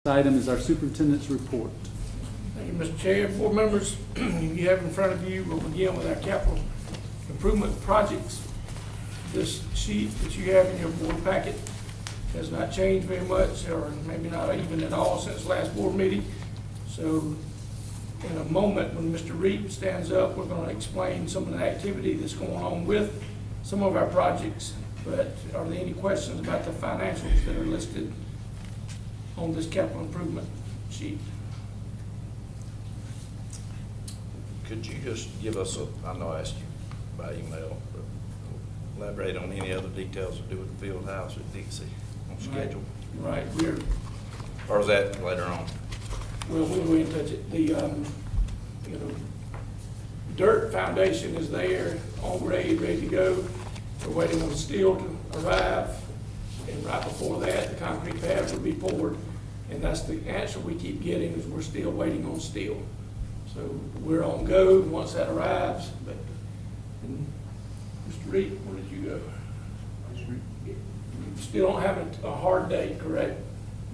item is our superintendent's report. Thank you, Mr. Chair. Board members, you have in front of you, we'll begin with our capital improvement projects. This sheet that you have in your board packet has not changed very much, or maybe not even at all since last board meeting. So in a moment, when Mr. Reed stands up, we're going to explain some of the activity that's going on with some of our projects. But are there any questions about the financials that are listed on this capital improvement sheet? Could you just give us a, I know I asked you by email, but elaborate on any other details to do with the field house at Dixie on schedule? Right, Or is that later on? we'll go ahead and touch it. The, dirt foundation is there, all ready to go. We're waiting on steel to arrive, and right before that, the concrete pad will be poured. And that's the answer we keep getting, is we're still waiting on steel. So we're on go once that arrives, but, and Mr. Reed, where did you go? You still don't have a hard date, correct?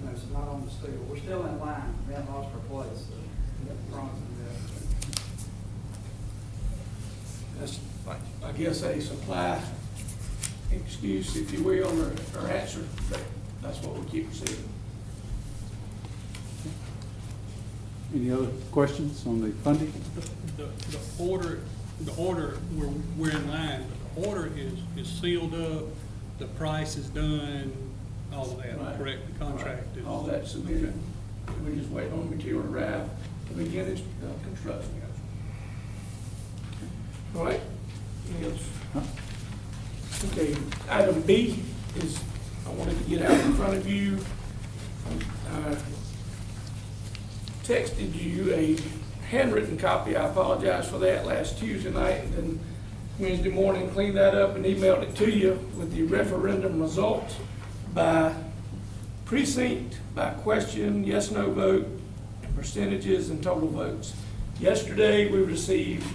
No, it's not on the steel. We're still in line. We haven't lost our place, so we have promised them That's, I guess, a supply excuse, if you will, or answer, but that's what we keep receiving. Any other questions on the funding? The order, we're in line, but the order is sealed up, the price is done, all of that, Right. correct? The contract Right. is. All that's submitted. We just wait on material to arrive to begin its construction. All right, anything else? Huh? Okay, item B is, I wanted to get out in front of you. I texted you a handwritten copy, I apologize for that, last Tuesday night, and then Wednesday morning cleaned that up and emailed it to you with the referendum results by precinct, by question, yes, no vote, and percentages and total votes. Yesterday, we received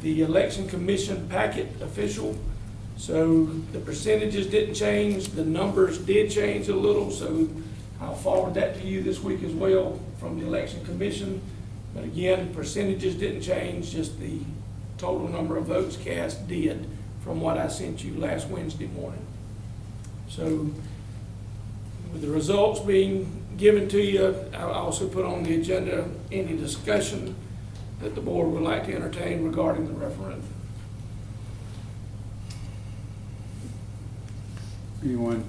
the election commission packet official. So the percentages didn't change, the numbers did change a little, so I'll forward that to you this week as well from the election commission. But again, percentages didn't change, just the total number of votes cast did from what I sent you last Wednesday morning. So with the results being given to you, I'll also put on the agenda any discussion that the board would like to entertain regarding the referendum. Anyone?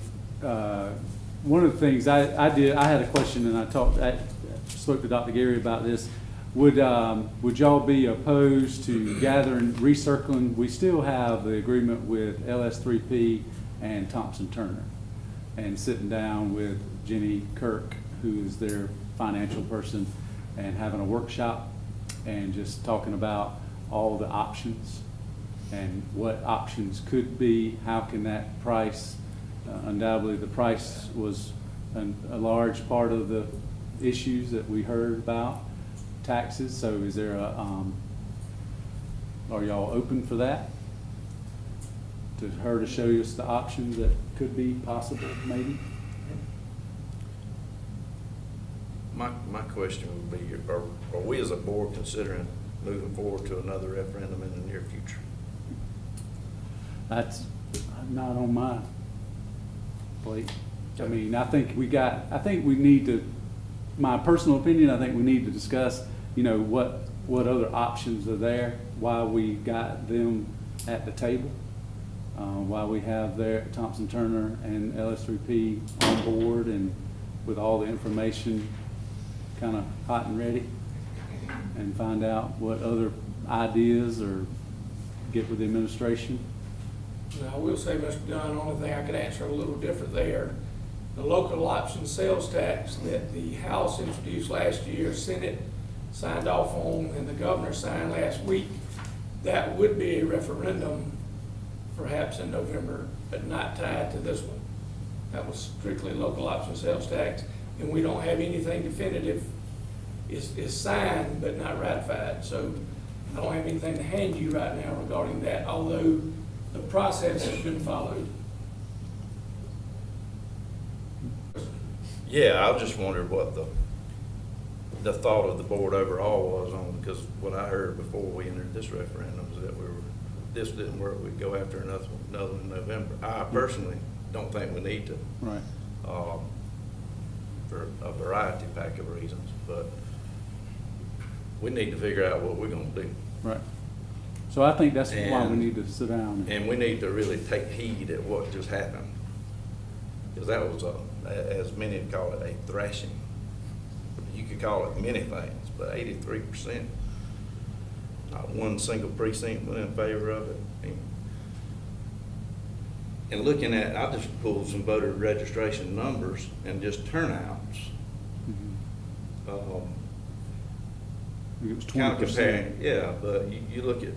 One of the things I had a question, and I spoke to Dr. Gary about this. Would y'all be opposed to gathering, recircling? We still have the agreement with LS3P and Thompson Turner, and sitting down with Jenny Kirk, who is their financial person, and having a workshop and just talking about all the options and what options could be. How can that price? Undoubtedly, the price was a large part of the issues that we heard about, taxes. So is there are y'all open for that? To her to show us the options that could be possible, maybe? My question would be, are we as a board considering moving forward to another referendum in the near future? That's not on my plate. I mean, I think we need to, my personal opinion, I think we need to discuss, what other options are there, why we got them at the table, why we have their Thompson Turner and LS3P on board, and with all the information kind of hot and ready, and find out what other ideas or get with the administration. Now, I will say, Mr. Dunn, the only thing I could answer a little different there, the local option sales tax that the House introduced last year, Senate signed off on, and the governor signed last week, that would be a referendum perhaps in November, but not tied to this one. That was strictly local option sales tax, and we don't have anything definitive. Is signed but not ratified, so I don't have anything to hand you right now regarding that, although the process has been followed. Yeah, I just wondered what the thought of the board overall was on, because what I heard before we entered this referendum was that this didn't work, we'd go after another in November. I personally don't think we need to, Right. for a variety pack of reasons, but we need to figure out what we're gonna do. Right. So I think that's why we And- need to sit down. And we need to really take heed at what just happened. Because that was, as many call it, a thrashing. You could call it many things, but 83%, not one single precinct went in favor of it. And looking at, I just pulled some voter registration numbers and just turnouts. Mhm. It was Kind of 20%. comparing, yeah, but you look at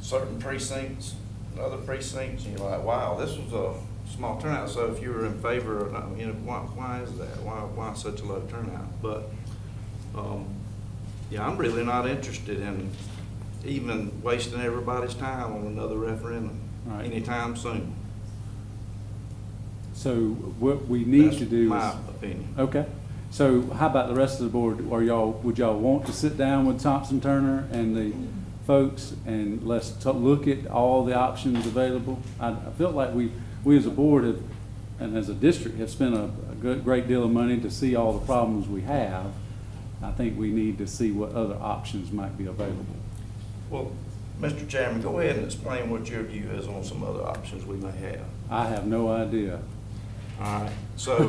certain precincts, other precincts, and you're like, wow, this was a small turnout. So if you were in favor of, why is that? Why such a low turnout? But, yeah, I'm really not interested in even wasting everybody's time on another referendum Right. anytime soon. So what we need That's to do is. my opinion. Okay, so how about the rest of the board? Would y'all want to sit down with Thompson Turner and the folks and let's look at all the options available? I feel like we as a board have, and as a district, have spent a great deal of money to see all the problems we have. I think we need to see what other options might be available. Well, Mr. Chairman, go ahead and explain what your view is on some other options we may have. I have no idea. All right, so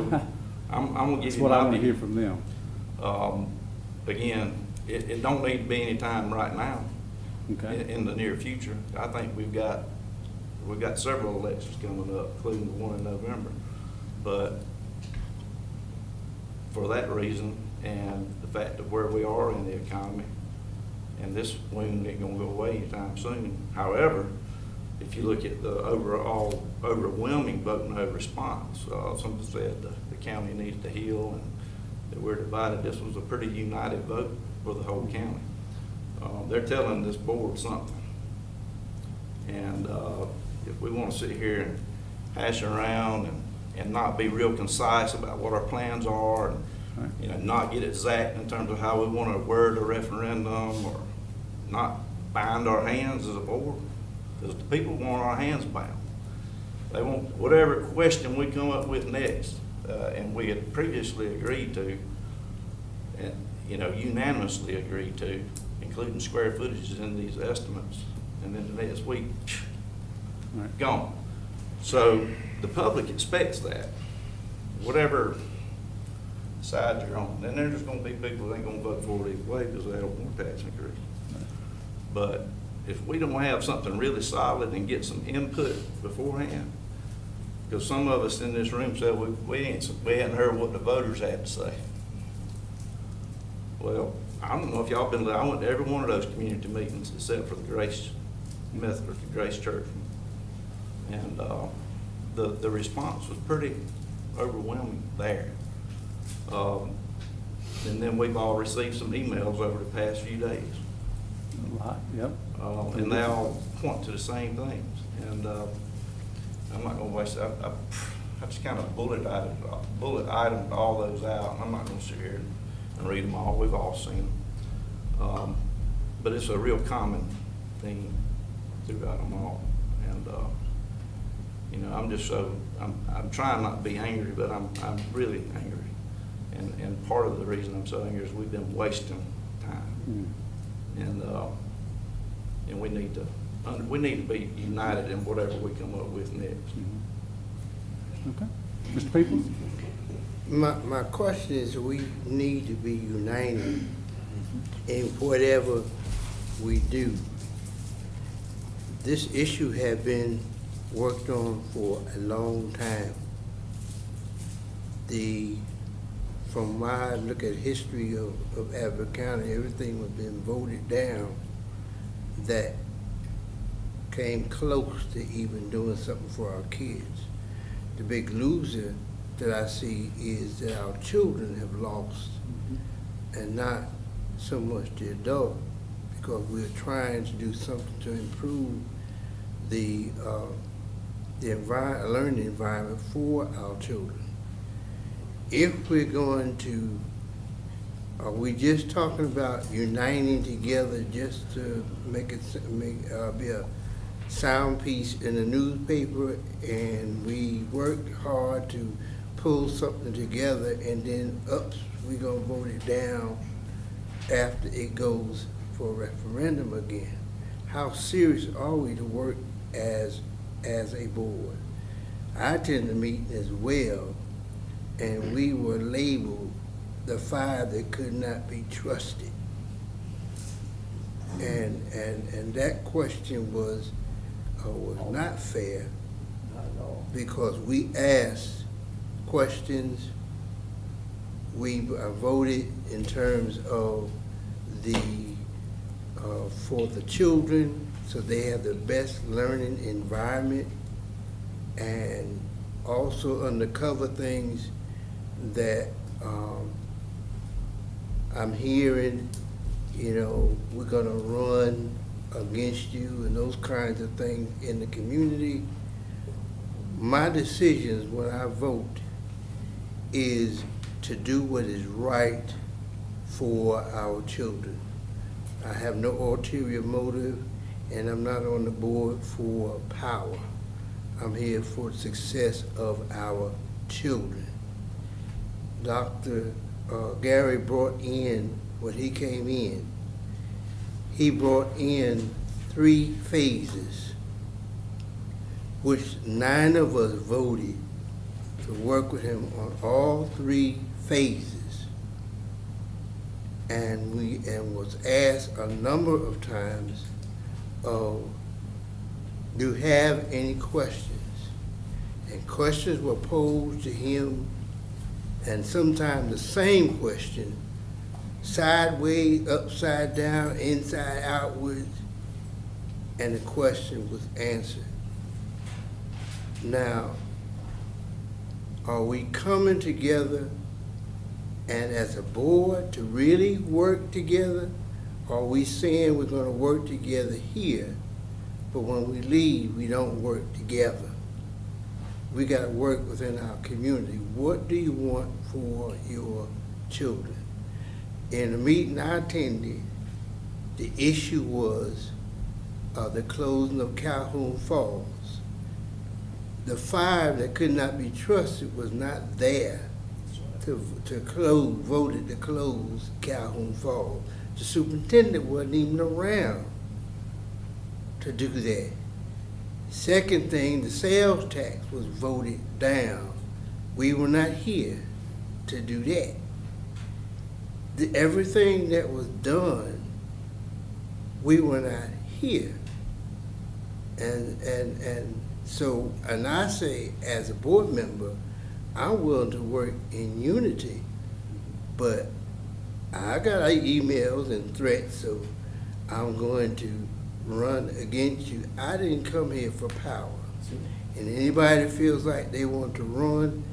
I'm gonna give That's you what I my want to hear view. from them. Again, it don't need to be any time right now. Okay? In the near future. I think we've got several elections coming up, including the one in November. But for that reason, and the fact of where we are in the economy, and this wound ain't gonna go away anytime soon. However, if you look at the overall overwhelming vote no response, some said the county needs to heal and that we're divided. This was a pretty united vote for the whole county. They're telling this board something. And if we want to sit here and hash around and not be real concise about what our plans are, and Right. not get exact in terms of how we want to word a referendum, or not bind our hands as a board, because the people want our hands bound. They want whatever question we come up with next, and we had previously agreed to, and unanimously agreed to, including square footages in these estimates, and then the next week, Right. gone. So the public expects that, whatever side you're on. Then there's just gonna be people that ain't gonna vote for it either way because they don't want a tax increase. But if we don't have something really solid and get some input beforehand, because some of us in this room said we hadn't heard what the voters had to say. Well, I don't know if y'all been, I went to every one of those community meetings except for the Grace Methodist, the Grace Church. And the response was pretty overwhelming there. And then we've all received some emails over the past few days. A lot, yep. And they all point to the same things. And I'm not gonna waste, I just kind of bullet itemed all those out. I'm not gonna sit here and read them all. We've all seen them. But it's a real common theme throughout them all. And, I'm trying not to be angry, but I'm really angry. And part of the reason I'm so angry is we've been wasting time. Mm. And we need to be united in whatever we come up with next. Okay. Mr. Peoples? My question is, we need to be united in whatever we do. This issue has been worked on for a long time. From my I look at history of Abbott County, everything was been voted down that came close to even doing something for our kids. The big loser that I see is that our children have lost, and not so much the adult, because we're trying to do something to improve the learning environment for our children. if we're going to, are we just talking about uniting together just to make it, be a sound piece in the newspaper, and we worked hard to pull something together, and then we gonna vote it down after it goes for a referendum again? How serious are we to work as a board? I attended the meeting as well, and we were labeled the five that could not be trusted. And that question was not fair, Not at all. because we asked questions, we voted in terms of for the children, so they have the best learning environment, and also undercover things that I'm hearing, we're gonna run against you and those kinds of things in the community. My decisions when I vote is to do what is right for our children. I have no ulterior motive, and I'm not on the board for power. I'm here for the success of our children. Dr. Gary brought in, when he came in, he brought in 3 phases, which 9 of us voted to work with him on all 3 phases. And was asked a number of times, do you have any questions? And questions were posed to him, and sometimes the same question, sideways, upside down, inside outwards, and the question was answered. Now, are we coming together and as a board to really work together? Or are we saying we're gonna work together here, but when we leave, we don't work together? We gotta work within our community. What do you want for your children? In the meeting I attended, the issue was the closing of Calhoun Falls. The 5 that could not be trusted was not there to close, voted to close Calhoun Falls. The superintendent wasn't even around to do that. Second thing, the sales tax was voted down. We were not here to do that. Everything that was done, we were not here. And I say, as a board member, I'm willing to work in unity, but I got emails and threats, so I'm going to run against you. I didn't come here for power. And anybody that feels like they want to run,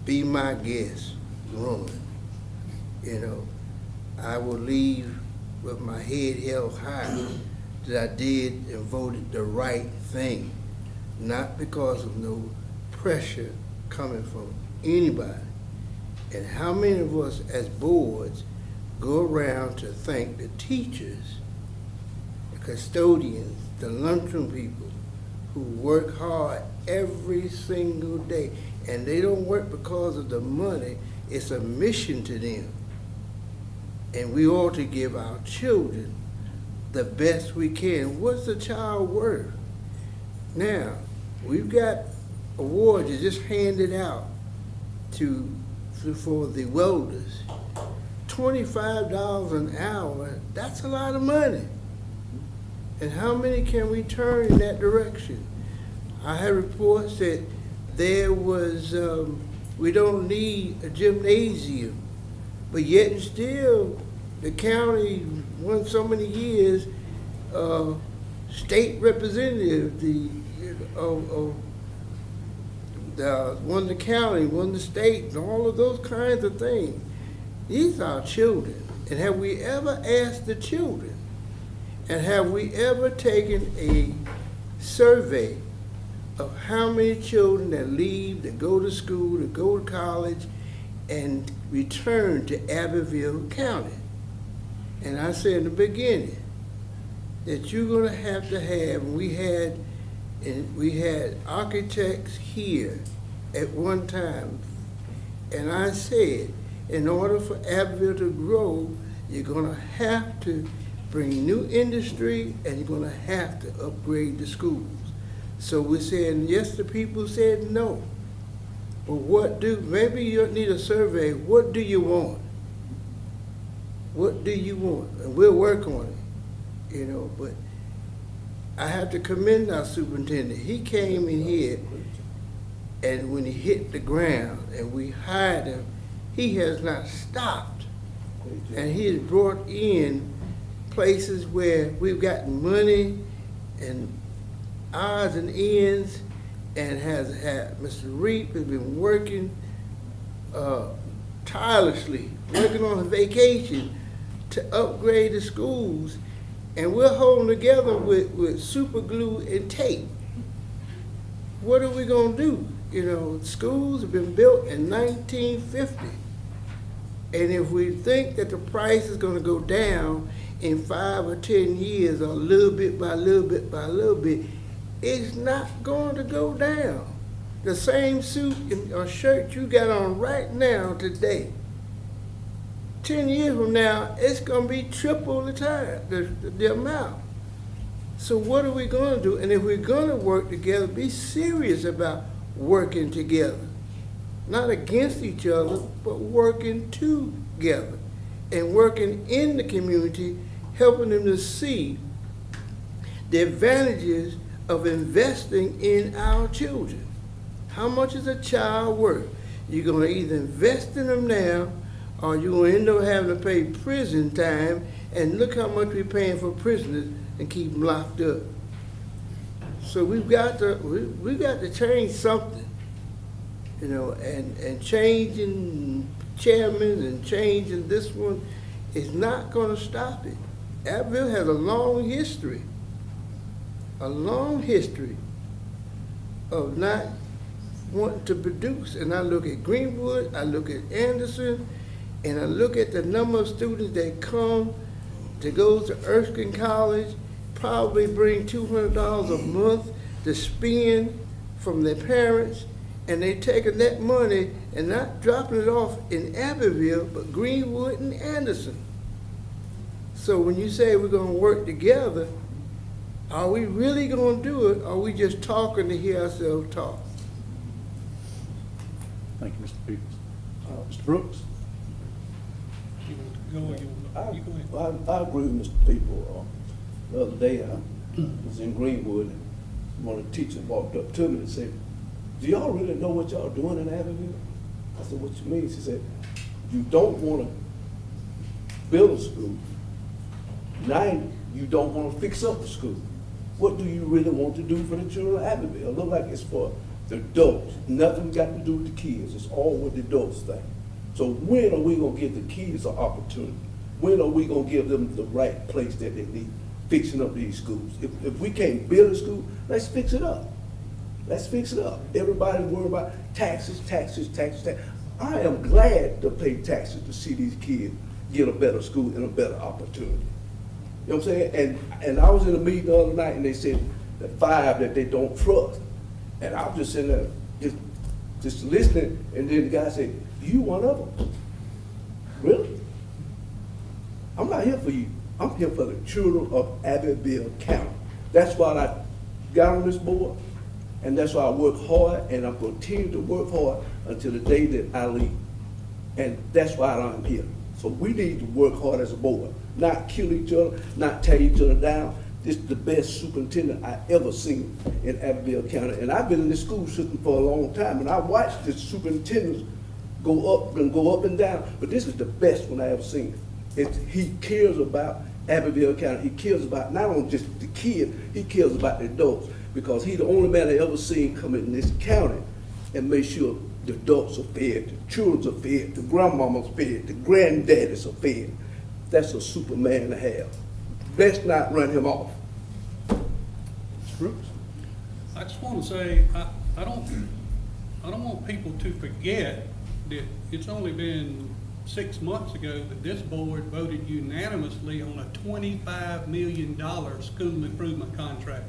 be my guest, run. I will leave with my head held high that I did and voted the right thing, not because of no pressure coming from anybody. And how many of us as boards go around to thank the teachers, the custodians, the lunchroom people who work hard every single day, and they don't work because of the money, it's a mission to them. And we ought to give our children the best we can. What's the child worth? Now, we've got awards that just handed out for the welders. $25 an hour, that's a lot of money. And how many can we turn in that direction? I had reports that there was, we don't need a gymnasium, but yet and still, the county, won so many years, state representative, won the county, won the state, and all of those kinds of things. These are our children. And have we ever asked the children? And have we ever taken a survey of how many children that leave, that go to school, that go to college, and return to Abbeville County. And I said in the beginning that you're gonna have to have, and we had architects here at one time, and I said, in order for Abbeville to grow, you're gonna have to bring new industry, and you're gonna have to upgrade the schools. So we said, yes, the people said no. But maybe you need a survey, what do you want? What do you want? And we'll work on it, you know, but I have to commend our superintendent. He came in here, and when he hit the ground and we hired him, he has not stopped. And he has brought in places where we've gotten money and odds and ends, and has had, Mr. Reap has been working tirelessly, working on a vacation to upgrade the schools, and we're holding together with super glue and tape. What are we gonna do? You know, schools have been built in 1950. And if we think that the price is gonna go down in 5 or 10 years, or a little bit by little bit by little bit, it's not going to go down. The same suit or shirt you got on right now today, 10 years from now, it's gonna be triple the time, the amount. So what are we gonna do? And if we're gonna work together, be serious about working together. Not against each other, but working together. And working in the community, helping them to see the advantages of investing in our children. How much is a child worth? You're gonna either invest in them now, or you're gonna end up having to pay prison time, and look how much we're paying for prisoners and keep them locked up. So we've got to change something, you know, and changing chairmen and changing this one is not gonna stop it. Abbeville has a long history of not wanting to produce. And I look at Greenwood, I look at Anderson, and I look at the number of students that come to go to Erskine College, probably bring $200 a month to spend from their parents, and they taking that money and not dropping it off in Abbeville, but Greenwood and Anderson. So when you say we're gonna work together, are we really gonna do it, or are we just talking to hear ourselves talk? Thank you, Mr. Peoples. Mr. Brooks? You want to go, you go ahead. I agree with Mr. People. The other day, I was in Greenwood, and one of the teachers walked up to me and said, "Do y'all really know what y'all doing in Abbeville?" I said, "What you mean?" She said, "You don't want to build a school. Now you don't want to fix up the school. What do you really want to do for the children of Abbeville?" It look like it's for the adults. Nothing got to do with the kids. It's all what the adults think. So when are we gonna give the kids an opportunity? When are we gonna give them the right place that they need, fixing up these schools? If we can't build a school, let's fix it up. Let's fix it up. Everybody worry about taxes. I am glad to pay taxes to see these kids get a better school and a better opportunity. You know what I'm saying? And I was in a meeting the other night, and they said the 5 that they don't trust. And I was just sitting there, just listening, and then the guy said, "You one of them?" Really? I'm not here for you. I'm here for the children of Abbeville County. That's why I got on this board, and that's why I work hard, and I'm going to continue to work hard until the day that I leave. And that's why I'm here. So we need to work hard as a board, not kill each other, not tear each other down. This is the best superintendent I ever seen in Abbeville County. And I've been in this school system for a long time, and I watched the superintendents go up and down, but this is the best one I ever seen. He cares about Abbeville County. He cares about not only just the kids, he cares about the adults, because he's the only man I ever seen come in this county and make sure the adults are fed, the children are fed, the grandmamas fed, the granddaddies are fed. That's a superman to have. Best not run him off. Mr. Brooks? I just want to say, I don't want people to forget that it's only been 6 months ago that this board voted unanimously on a $25 million school improvement contract.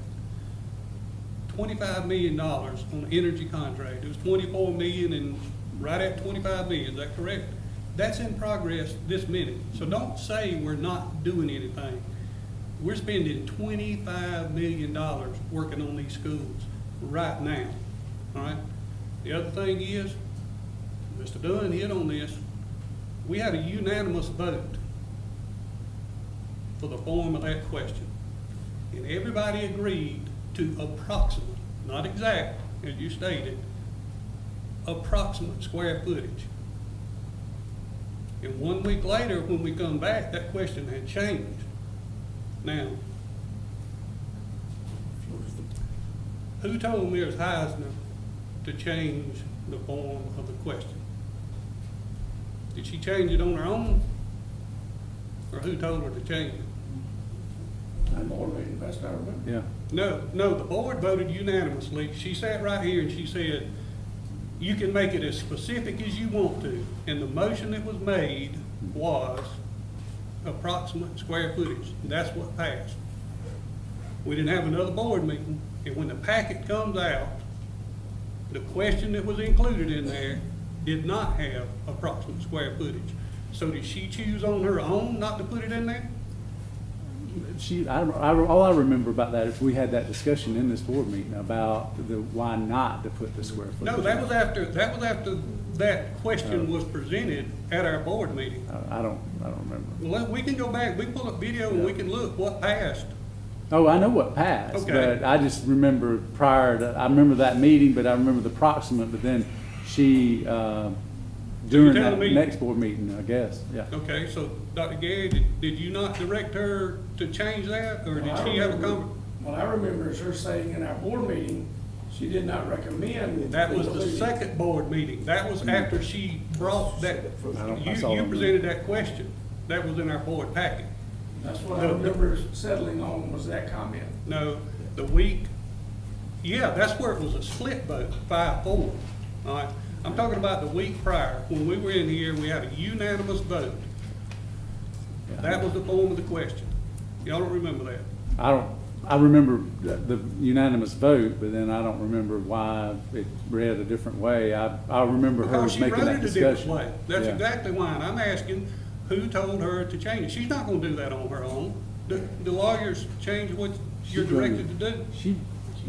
$25 million on an energy contract. It was 24 million and right at 25 million, is that correct? That's in progress this minute. So don't say we're not doing anything. We're spending $25 million working on these schools right now, all right? The other thing is, Mr. Dunn hit on this, we had a unanimous vote for the form of that question. And everybody agreed to approximate, not exact, as you stated, approximate square footage. And 1 week later, when we come back, that question had changed. Now, who told Ms. Heisner to change the form of the question? Did she change it on her own? Or who told her to change it? I'm already, best I remember. Yeah. No, the board voted unanimously. She sat right here and she said, you can make it as specific as you want to. And the motion that was made was approximate square footage. That's what passed. We didn't have another board meeting, and when the packet comes out, the question that was included in there did not have approximate square footage. So did she choose on her own not to put it in there? All I remember about that is we had that discussion in this board meeting about the why not to put the square footage. No, that was after that question was presented at our board meeting. I don't remember. Well, we can go back, we can pull up video and we can look what passed. Oh, I know what passed, Okay. but I just remember I remember that meeting, but I remember the proximate, but then she, during that telling me- next board meeting, I guess, yeah. Okay, so Dr. Gary, did you not direct her to change that, or did she have a What I remember is her saying in our board meeting, she did not recommend. That was the including- second board meeting. That was after she brought that, I saw you it. presented that question. That was in our board packet. That's what I remember settling on, was that comment. No, the week, yeah, that's where it was a split vote, 5-4. All right, I'm talking about the week prior, when we were in here, we had a unanimous vote. Yeah. That was the form of the question. Y'all don't remember that? I remember the unanimous vote, but then I don't remember why it read a different way. I remember her Because she making wrote that it a different discussion. way. That's Yeah. exactly why, and I'm asking, who told her to change it? She's not gonna do that on her own. The lawyers change what you're directed to do. She,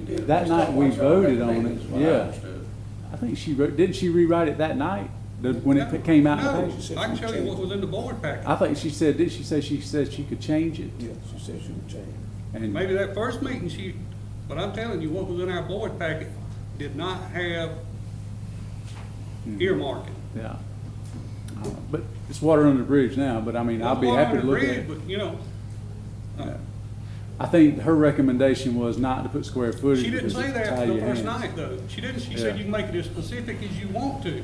did. that Based night on we what y'all voted on recommended, it, is what I yeah. understood. I think she wrote, didn't she rewrite it that night? When No, it came out in the no, paper? I can show you what was in the board packet. I think she said, did she say she said she could change it? Yeah, she said she would change. And Maybe that first meeting but I'm telling you, what was in our board packet did not have earmarking. Yeah. But it's water under the bridge now, but I mean, I'll be Water happy under to the look at bridge, it. But, you know, Yeah. I think her recommendation was not to put square footage. she didn't because say it that tie the your first hands. night, though. She didn't, she Yeah. said you can make it as specific as you want to.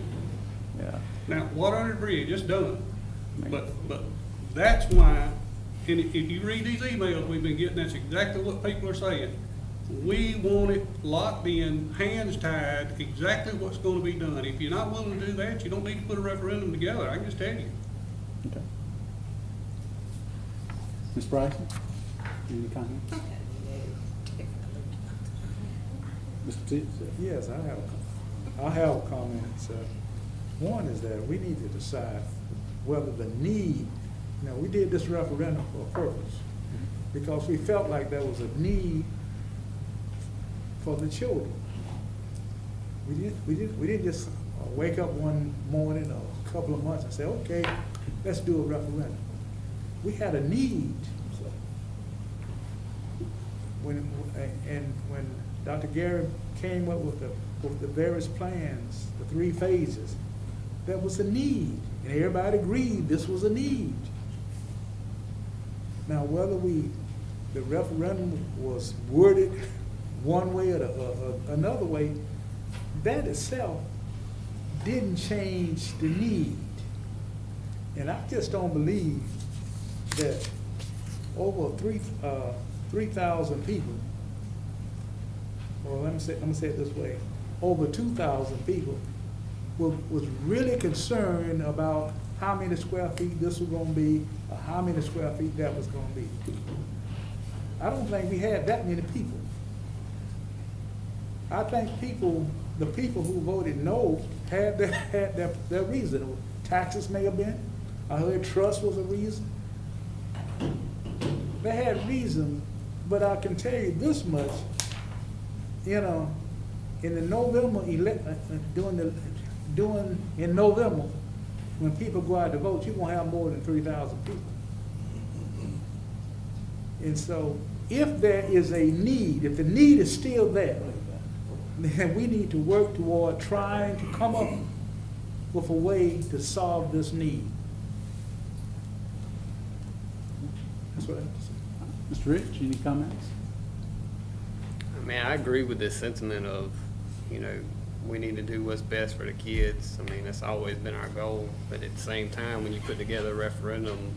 Yeah. Now, water under the bridge, it's done. But that's why, and if you read these emails we've been getting, that's exactly what people are saying. We want it locked in, hands tied, exactly what's gonna be done. If you're not willing to do that, you don't need to put a referendum together, I can just tell you. Okay. Ms. Bryson, any comments? Mr. Pitts? Yes, I have comments. One is that we need to decide whether the need, we did this referendum for a purpose, because we felt like there was a need for the children. We didn't just wake up one morning or a couple of months and say, okay, let's do a referendum. We had a need. When Dr. Gary came up with the various plans, the 3 phases, there was a need, and everybody agreed this was a need. Now, whether the referendum was worded one way or another way, that itself didn't change the need. And I just don't believe that over 3,000 people, or let me say it this way, over 2,000 people was really concerned about how many square feet this was gonna be, or how many square feet that was gonna be. I don't think we had that many people. I think the people who voted no had their reason. Taxes may have been. I heard trust was a reason. They had reason, but I can tell you this much, in the November in November, when people go out to vote, you won't have more than 3,000 people. And so, if there is a need, if the need is still there, then we need to work toward trying to come up with a way to solve this need. That's what I have to say. Mr. Rich, any comments? I mean, I agree with this sentiment of, we need to do what's best for the kids. I mean, that's always been our goal. But at the same time, when you put together a referendum,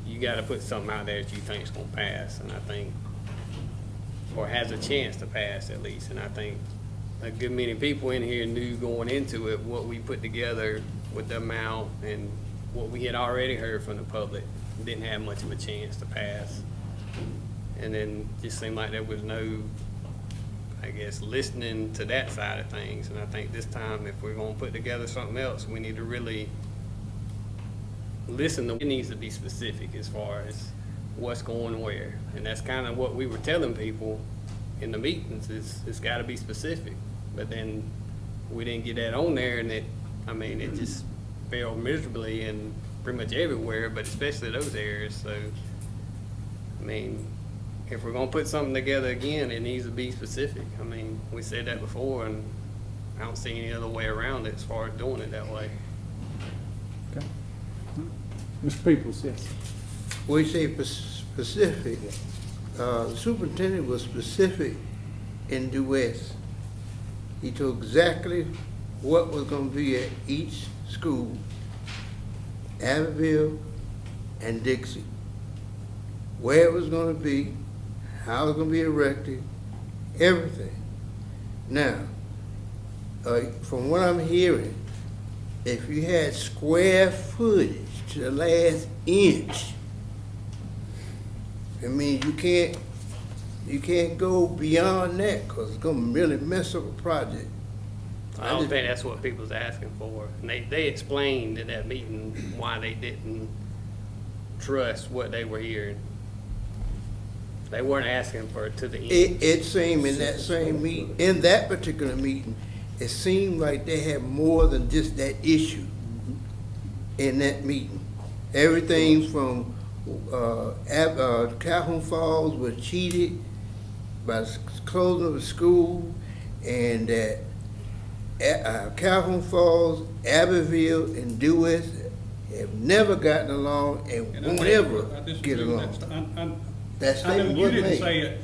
you got to put something out there that you think is going to pass. And I think, or has a chance to pass at least. And I think a good many people in here knew going into it what we put together with the amount and what we had already heard from the public didn't have much of a chance to pass. And then it just seemed like there was no, I guess, listening to that side of things. And I think this time, if we're going to put together something else, we need to really listen. It needs to be specific as far as what's going where. And that's kind of what we were telling people in the meetings, is it's got to be specific. But then we didn't get that on there, and it just failed miserably in pretty much everywhere, but especially those areas. So, I mean, if we're gonna put something together again, it needs to be specific. I mean, we said that before, and I don't see any other way around it as far as doing it that way. Okay. Mr. Peoples, yes. We say specific, the superintendent was specific in Due West. He told exactly what was gonna be at each school, Abbeville and Dixie, where it was gonna be, how it was gonna be erected, everything. Now, from what I'm hearing, if you had square footage to the last inch, I mean, you can't go beyond that, because it's gonna really mess up a project. I don't think that's what people's asking for. And they explained at that meeting why they didn't trust what they were hearing. They weren't asking for it to the end. It seemed in that same meeting, in that particular meeting, it seemed like they had more than just that issue in that meeting. Everything from Calhoun Falls was cheated by the closing of the school, and that Calhoun Falls, Abbeville, and Due West have never gotten along and And I won't think- ever I disagree get with along. that That I know statement you was didn't made. say it,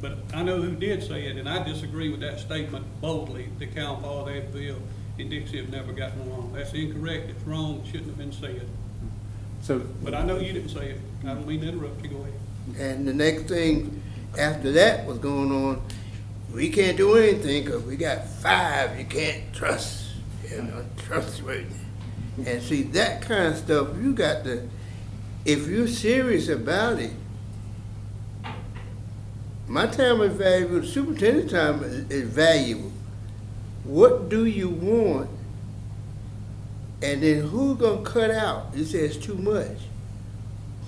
but I know who did say it, and I disagree with that statement boldly, that Calhoun Falls, Abbeville, and Dixie have never gotten along. That's incorrect, it's wrong, it shouldn't have been said. So, But I know you didn't say it. I don't mean to interrupt you, go ahead. And the next thing after that was going on, we can't do anything because we got 5 you can't trust, untrustworthy. And see, that kind of stuff, you got to, if you're serious about it, my time is valuable, the superintendent's time is valuable. What do you want? And then who's gonna cut out? You say it's too much.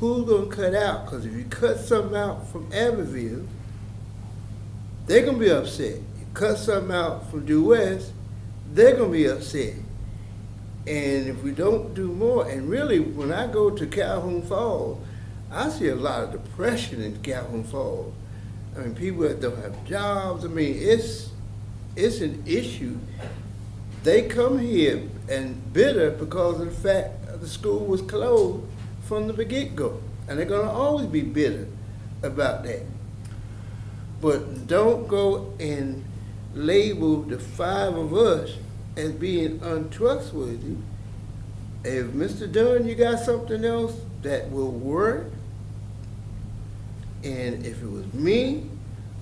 Who's gonna cut out? Because if you cut something out from Abbeville, they're gonna be upset. You cut something out from Due West, they're gonna be upset. And if we don't do more, and really, when I go to Calhoun Falls, I see a lot of depression in Calhoun Falls. I mean, people that don't have jobs. I mean, it's an issue. They come here and bitter because of the fact that the school was closed from the get-go. And they're gonna always be bitter about that. But don't go and label the 5 of us as being untrustworthy. If Mr. Dunn, you got something else that will work, and if it was me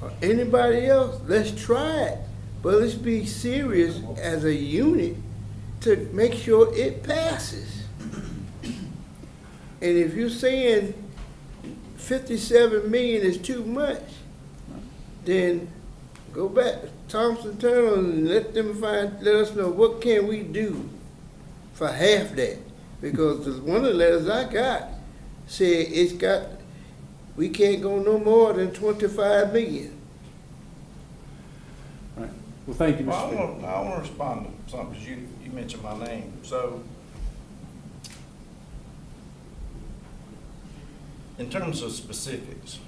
or anybody else, let's try it. But let's be serious as a unit to make sure it passes. And if you're saying 57 million is too much, then go back to Thompson Tunnel and let us know what can we do for half that. Because one of the letters I got said we can't go no more than 25 million. All right. Well, thank you, Mr. Well, Speaker. I want to respond to something, because you mentioned my name. So, in terms of specifics,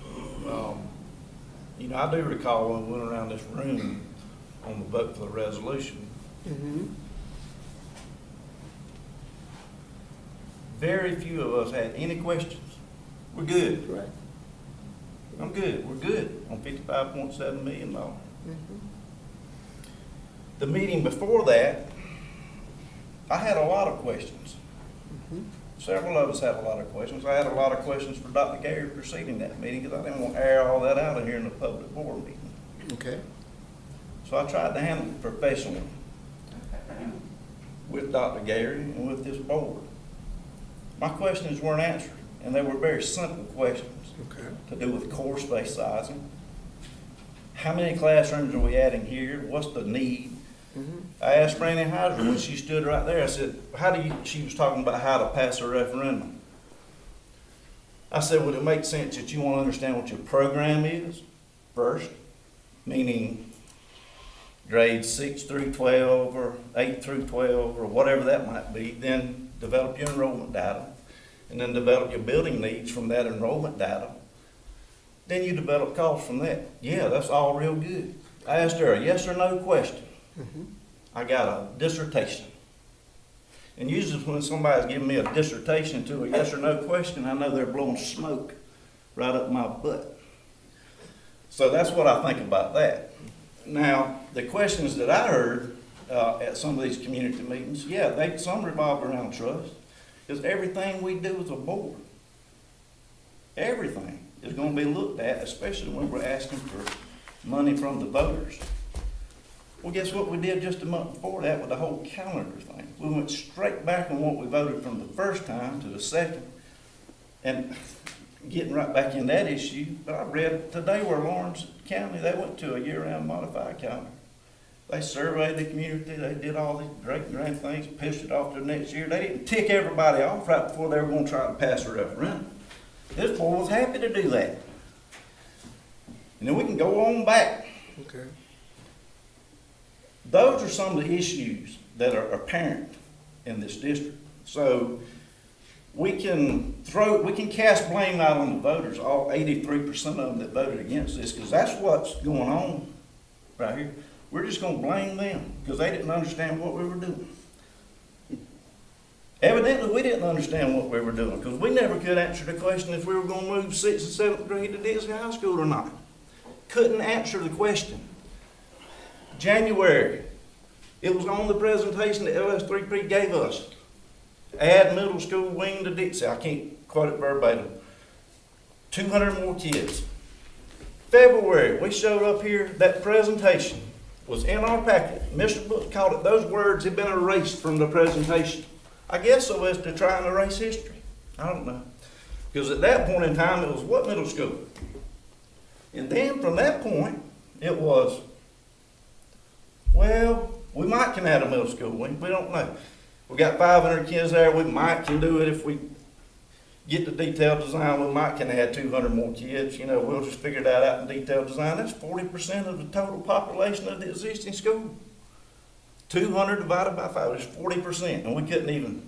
I do recall when we went around this room on the vote for the resolution, very few of us had any questions. We're good. Right. I'm good. We're good on $55.7 million. The meeting before that, I had a lot of questions. Several of us had a lot of questions. I had a lot of questions for Dr. Gary preceding that meeting, because I didn't want to air all that out of here in the public board meeting. Okay. So I tried to handle it professionally with Dr. Gary and with this board. My questions weren't answered, and they were very simple questions Okay. to do with course space sizing. How many classrooms are we adding here? What's the need? I asked Franny Heiser when she stood right there, I said, she was talking about how to pass a referendum. I said, would it make sense that you want to understand what your program is first, meaning grades 6 through 12 or 8 through 12 or whatever that might be, then develop your enrollment data, and then develop your building needs from that enrollment data. Then you develop costs from that. Yeah, that's all real good. I asked her a yes or no question. I got a dissertation. And usually when somebody's giving me a dissertation to a yes or no question, I know they're blowing smoke right up my butt. So that's what I think about that. Now, the questions that I heard at some of these community meetings, yeah, some revolve around trust. Because everything we do as a board, everything is going to be looked at, especially when we're asking for money from the voters. Well, guess what we did just a month before that with the whole calendar thing? We went straight back on what we voted from the first time to the second, and getting right back in that issue. But I read today where Lawrence County, they went to a year-round modified calendar. They surveyed the community, they did all these great grand things, pushed it off to next year. They didn't tick everybody off right before they were going to try to pass a referendum. This board was happy to do that. And then we can go on back. Okay. Those are some of the issues that are apparent in this district. So we can cast blame out on the voters, all 83% of them that voted against this, because that's what's going on right here. We're just going to blame them because they didn't understand what we were doing. Evidently, we didn't understand what we were doing because we never could answer the question if we were going to move 6th and 7th grade to Disney High School or not. Couldn't answer the question. January, it was on the presentation that LS3P gave us. Add middle school wing to Dixie. I can't quote it verbatim. 200 more kids. February, we showed up here, that presentation was in our packet. Mr. Bush called it, those words had been erased from the presentation. I guess so as to try and erase history. I don't know. Because at that point in time, it was what middle school? And then from that point, it was, well, we might can add a middle school wing. We don't know. We got 500 kids there. We might can do it if we get the detailed design. We might can add 200 more kids. You know, we'll just figure that out in detailed design. That's 40% of the total population of the existing school. 200 divided by 5 is 40%, and we couldn't even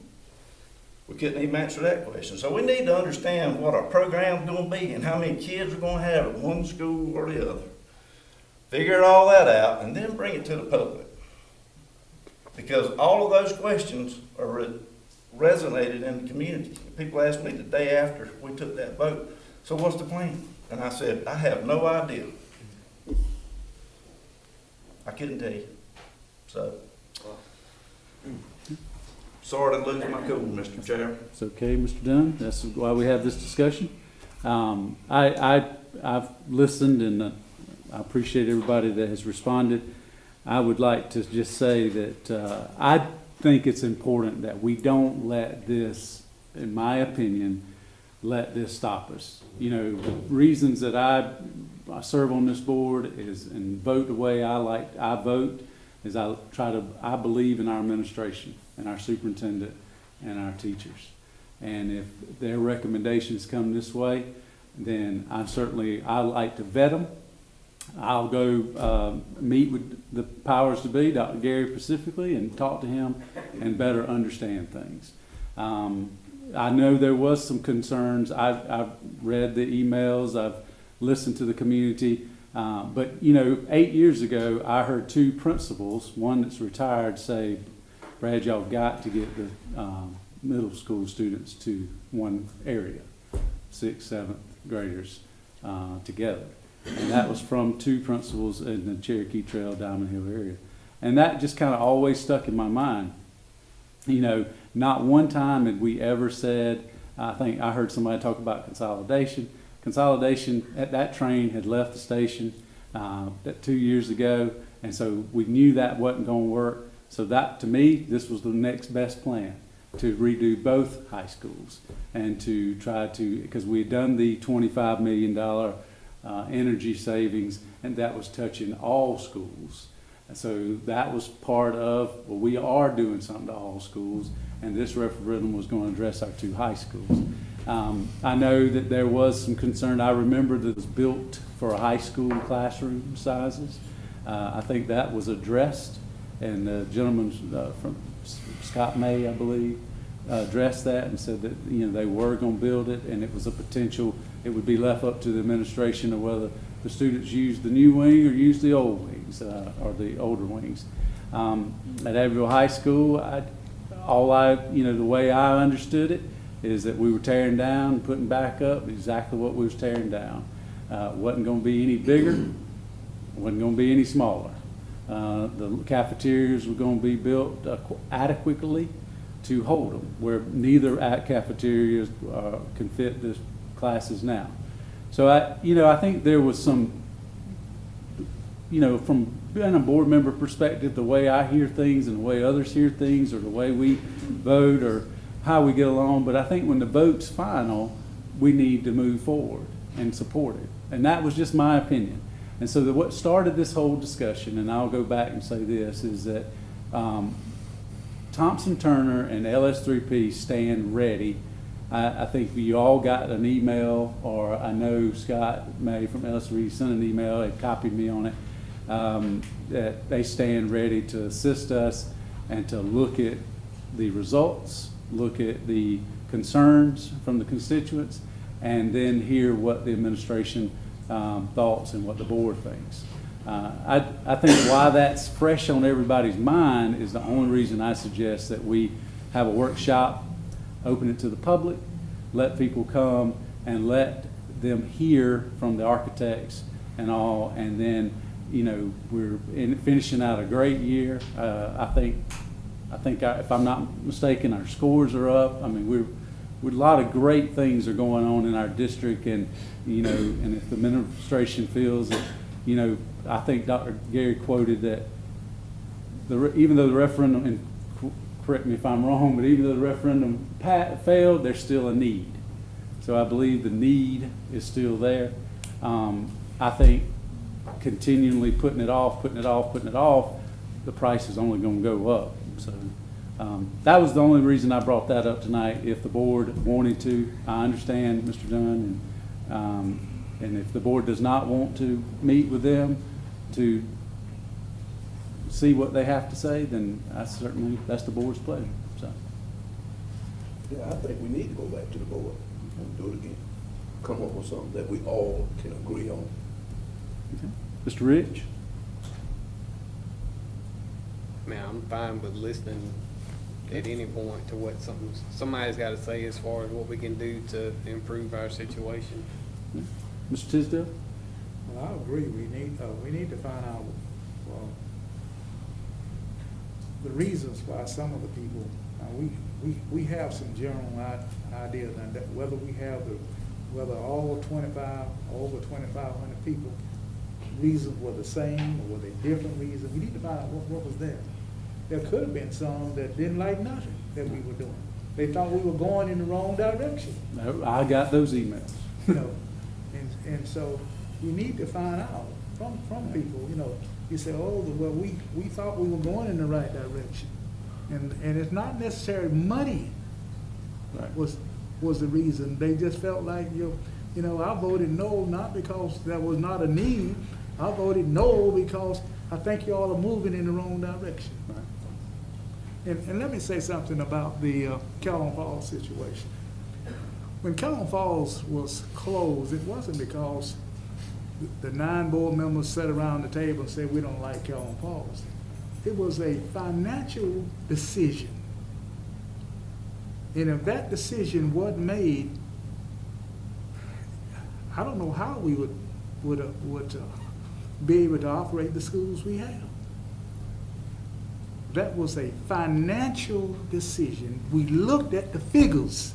answer that question. So we need to understand what our program's going to be and how many kids we're going to have at one school or the other. Figure all that out, and then bring it to the public. Because all of those questions are resonated in the community. People asked me the day after we took that vote, so what's the plan? And I said, I have no idea. I couldn't tell you. So, sorry to lose my cool, Mr. Chairman. It's okay, Mr. Dunn. That's why we have this discussion. I've listened, and I appreciate everybody that has responded. I would like to just say that think it's important that we don't let this, in my opinion, let this stop us. You know, the reasons that I serve on this board is, and vote the way I vote, is I believe in our administration and our superintendent and our teachers. And if their recommendations come this way, then I like to vet them. I'll go meet with the powers to be, Dr. Gary specifically, and talk to him and better understand things. I know there was some concerns. I've read the emails. I've listened to the community. But, you know, 8 years ago, I heard two principals, one that's retired, say, Brad, y'all got to get the middle school students to one area, 6th, 7th graders together. And that was from two principals in the Cherokee Trail, Diamond Hill area. And that just kind of always stuck in my mind. You know, not one time had we ever said, I think I heard somebody talk about consolidation. Consolidation, that train had left the station 2 years ago, and so we knew that wasn't going to work. So that, to me, this was the next best plan, to redo both high schools and to try to, because we had done the $25 million energy savings, and that was touching all schools. And so that was part of, well, we are doing something to all schools, and this referendum was going to address our two high schools. I know that there was some concern. I remember that it was built for high school classroom sizes. I think that was addressed, and the gentleman from Scott May, I believe, addressed that and said that, you know, they were going to build it, and it was a potential, it would be left up to the administration of whether the students use the new wing or use the old wings, or the older wings. At Abbeville High School, the way I understood it is that we were tearing down and putting back up exactly what we was tearing down. Wasn't going to be any bigger, wasn't going to be any smaller. The cafeterias were going to be built adequately to hold them, where neither cafeterias can fit the classes now. So I think there was some, from being a board member perspective, the way I hear things and the way others hear things, or the way we vote, or how we get along. But I think when the vote's final, we need to move forward and support it. And that was just my opinion. And so what started this whole discussion, and I'll go back and say this, is that Thompson Turner and LS3P stand ready. I think you all got an email, or I know Scott May from LS3 sent an email, they copied me on it, that they stand ready to assist us and to look at the results, look at the concerns from the constituents, and then hear what the administration thoughts and what the board thinks. I think why that's fresh on everybody's mind is the only reason I suggest that we have a workshop, open it to the public, let people come and let them hear from the architects and all, and then, we're finishing out a great year. I think if I'm not mistaken, our scores are up. I mean, we're a lot of great things are going on in our district, and and if the administration feels that, I think Dr. Gary quoted that even though the referendum, and correct me if I'm wrong, but even though the referendum failed, there's still a need. So I believe the need is still there. I think continually putting it off, the price is only going to go up. So that was the only reason I brought that up tonight. If the board wanted to, I understand, Mr. Dunn, and if the board does not want to meet with them to see what they have to say, then that's the board's pleasure. So. Yeah, I think we need to go back to the board and do it again. Come up with something that we all can agree on. Okay. Mr. Rich? Man, I'm fine with listening at any point to what somebody's got to say as far as what we can do to improve our situation. Mr. Tisdale? Well, I agree. We need to find out the reasons why some of the people. We have some general ideas, and that whether all 25 over 2,500 people reasons were the same or were they different reasons. We need to find out what was there. there could have been some that didn't like nothing that we were doing. They thought we were going in the wrong direction, No, I got those emails. you know? And so you need to find out from people, you know, you say, oh, well, we thought we were going in the right direction. And it's not necessarily money Right. was the reason. They just felt like, you know, I voted no, not because there was not a need. I voted no because I think y'all are moving in the wrong direction. Right. And let me say something about the Calhoun Falls situation. When Calhoun Falls was closed, it wasn't because the 9 board members sat around the table and said, we don't like Calhoun Falls. It was a financial decision. And if that decision wasn't made, I don't know how we would be able to operate the schools we have. That was a financial decision. We looked at the figures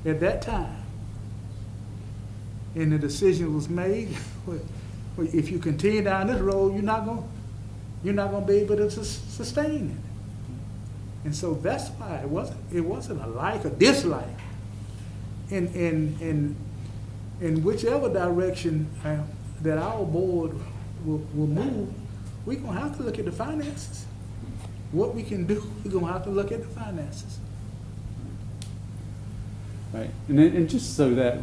at that time. And the decision was made, well, if you continue down this road, you're not gonna be able to sustain it. And so that's why it wasn't a like or dislike. In whichever direction that our board will move, we're gonna have to look at the finances. What we can do, we're gonna have to look at the finances. Right, and just so that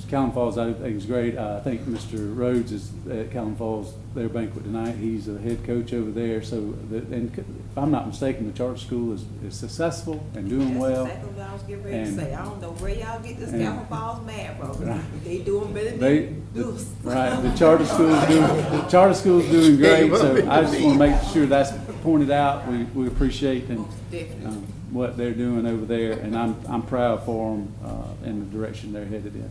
Calhoun Falls, I think is great. I think Mr. Rhodes is at Calhoun Falls, their banquet tonight. He's a head coach over there. So, and if I'm not mistaken, the charter school is successful and doing well. That's exactly what I was getting ready to And- say. I don't know where y'all get this and- Calhoun Falls math from. Right. They doing better They, than us. right, the charter school's doing great. So I just want to make sure that's pointed out. We appreciate and Definitely. what they're doing over there, and I'm proud for them in the direction they're headed in.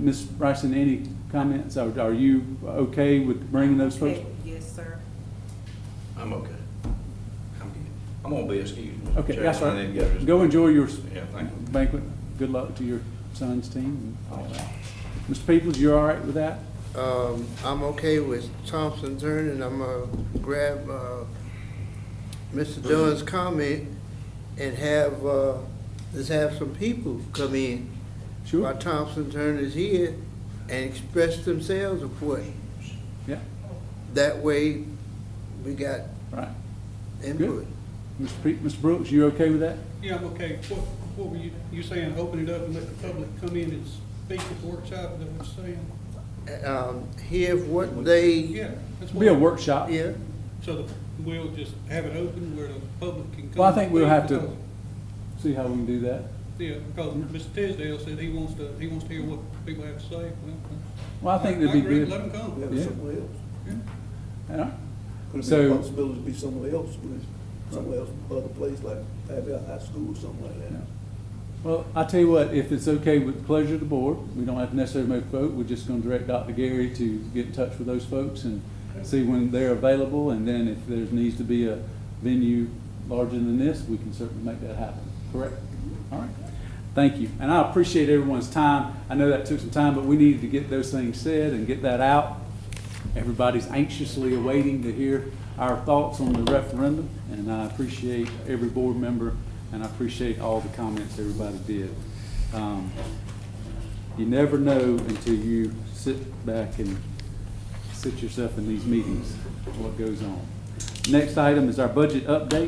Ms. Bryson, any comments? Are you okay with bringing those folks? Yes, sir. I'm okay. I'm good. I'm gonna be excused. Mr. Okay, Chairman. that's I need to right. this- Go enjoy your Yeah, thank you. banquet. Good luck to your son's team and all that. Mr. Peoples, you all right with that? I'm okay with Thompson Turner, and I'm gonna grab, Mr. Dunn's comment and let's have some people come in while Sure. Thompson Turner is here and express themselves of what. Yeah, That way, we got right. input. Mr. Brooks, you okay with that? Yeah, I'm okay. What were you saying, open it up and let the public come in and speak at the workshop, is that what you're saying? Hear what they, Yeah, that's It'll be a what, workshop. yeah, so we'll just have it open where the public can come. Well, I think we'll have because- to see how we can do that. Yeah, because Mr. Tisdale said he wants to hear what people have to say. Well, I think that'd be agree. good. Let them come. Yeah, Yeah. somewhere else. All right. Could it be So- a possibility to be somewhere else, other place like Fairville High School or something like Yeah. that? Well, I tell you what, if it's okay with the pleasure of the board, we don't have to necessarily make a vote. We're just gonna direct Dr. Gary to get in touch with those folks and see when they're available. And then if there needs to be a venue larger than this, we can certainly make that happen. Correct? All right. Thank you. And I appreciate everyone's time. I know that took some time, but we needed to get those things said and get that out. Everybody's anxiously awaiting to hear our thoughts on the referendum, and I appreciate every board member, and I appreciate all the comments everybody did. You never know until you sit back and sit yourself in these meetings what goes on. Next item is our budget update.